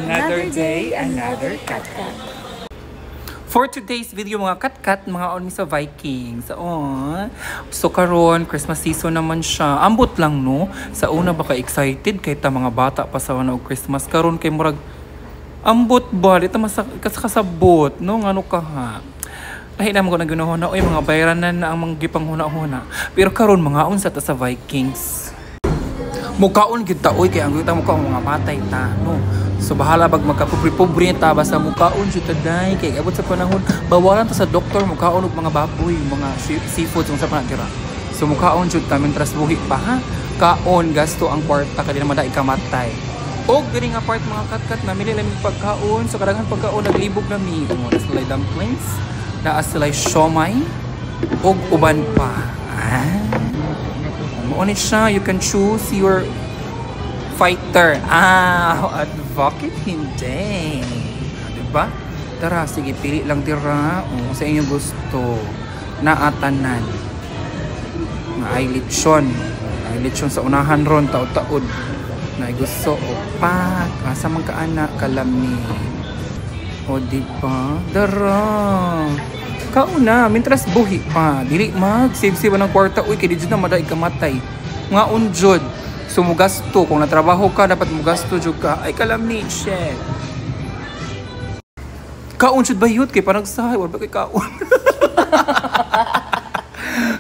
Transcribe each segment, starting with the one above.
Another day, another kat-kat. For today's video mga kat-kat, mga on sa Vikings. So karon Christmas season naman siya. Ambot lang no. Sa una baka excited kay ta mga bata pa sa og Christmas karon kay murag ambot ba dito kasabot no ngano ka ha. Lahi naman ko na ginuhuna oy mga bayranan na ang mga gipanghuna-huna. Pero karon mga unsa ta sa Vikings. Mukaon gid ta oy kay ang kita muka mga patay ta no. So bahala bag magkapubri-pubri ta basta mukaon jud taday kay abot sa panahon bawalan ta sa doktor mukaon og mga baboy, mga seafood sa panatira. So mukaon jud ta mentras buhi pa ha. Kaon gasto ang kwarta kadi na maday kamatay. Og diri nga part mga kat-kat namili lang pagkaon so kadaghan pagkaon naglibog na mi. Mo sila dumplings, naa sila siomai og uban pa. Mo ni siya, you can choose your fighter. Advocate hindi. Diba? Tara, sige, pili lang tira. Sa inyo gusto. Naatanan. Ay lechon. Ay lechon sa unahan ron, taod-taod. Na gusto. Opak. Asa man ka anak, kalami. O diba? Tara. Kauna, mintras buhi pa. Dili mag-save-save ng kwarta. Uy, kaya di dyan na maday kamatay. Nga unjod. So mugasto, kung natrabaho ka, dapat mugasto jud ka. Ay kalami, shit. Kaon jud ba yun? Kay parang sahay, wala ba kay kaon?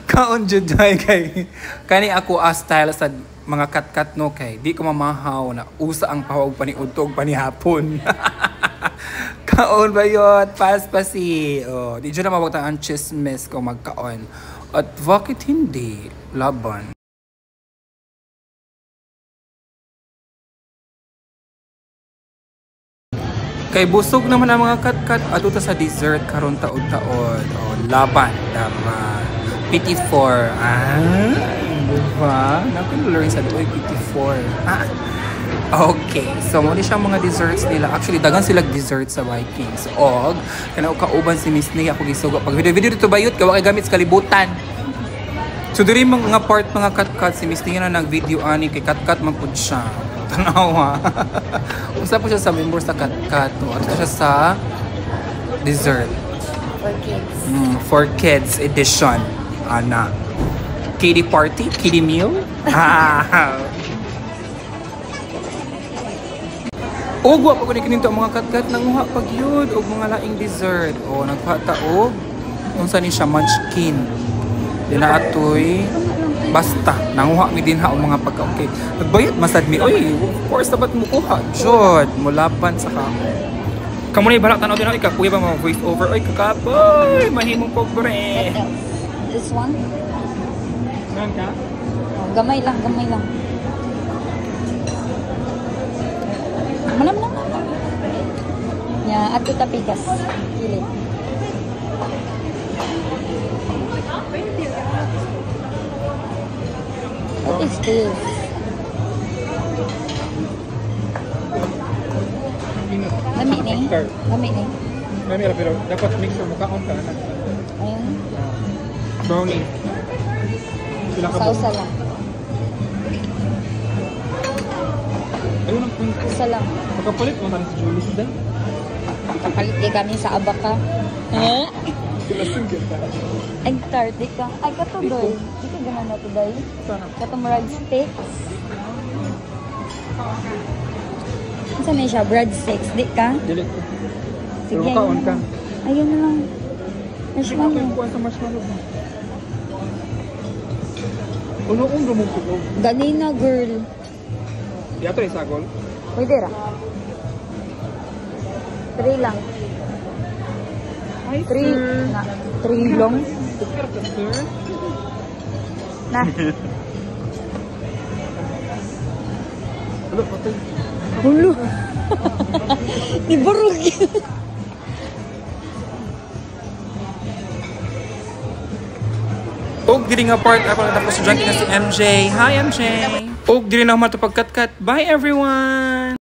Kaon jud kay. Kani ako style sa mga kat-kat no kay. Di ko mamahaw na usa ang pawag paniudtog panihapon. Kaon ba yun? Pas-pasi. Di dyan na mabagtan ang chismis kung magkaon. At bakit hindi? Laban. Kay busog naman ang mga kat-kat ato ta sa dessert karon taod-taod. Laban, tama. PT4. Diba? Naku-learn sa doy PT4. Okay. So mo ni siyang mga desserts nila. Actually dagan sila dessert sa Vikings. Og kana kauban si Miss Nia ako gisugo pag video dito bayot kay wa kay gamit sa kalibutan. So diri mga part mga kat-kat si Miss Nia na nag-video ani kay kat-kat man pud siya. Tanawa. Usa po siya sa members sa kat-kat. Ato siya sa dessert. For kids. For kids edition. Ana. Kiddie party? Kiddie meal? Og wa pa ko ni kininto mga kat-kat nanguha pag yun og mga laing dessert. Nagkuha ta og unsa ni siya munchkin. Dina atoy basta nanguha mi dinha og mga pagkaon kay nagbayad masad mi oy of course dapat mo kuha jud mulaban sa kamo kamo ni balak tanaw din ikaw kuya ba mo voice over oy kakapoy mahimong pobre This one? saan ka? Gamay lang. Manam. Ya, ato tapikas. Pili. What is this? Lami ni. Lami ra pero dapat mix mo kaon ka na. Ayun. Brownie. Sila ka Sausa lang. Ayun ang point. Sausa lang. Makapalit mo tan sa Julius din. Kapalit kami sa Abaka. Lasing kita. Ay, tarte ka. Ay, katudoy. Di ka ganahan na today. Katong bread sticks. Saan na siya? Bread sticks. Di ka? Dili ko. Sige, Pero kaon ka. Ayun na lang. Marshmallow. Kuha sa marshmallow mo. Uno kong lumugtog. Ganina, girl. Di ato isagol. Pwede ra. 3 lang. Hi, 3 na. 3 long. Sir. Na. Hello, patay. Hulo. Ibarog yun. Og diri nga part ako natapos sa junkie na si MJ. Hi MJ. Og diri na matapag kat-kat. Bye everyone.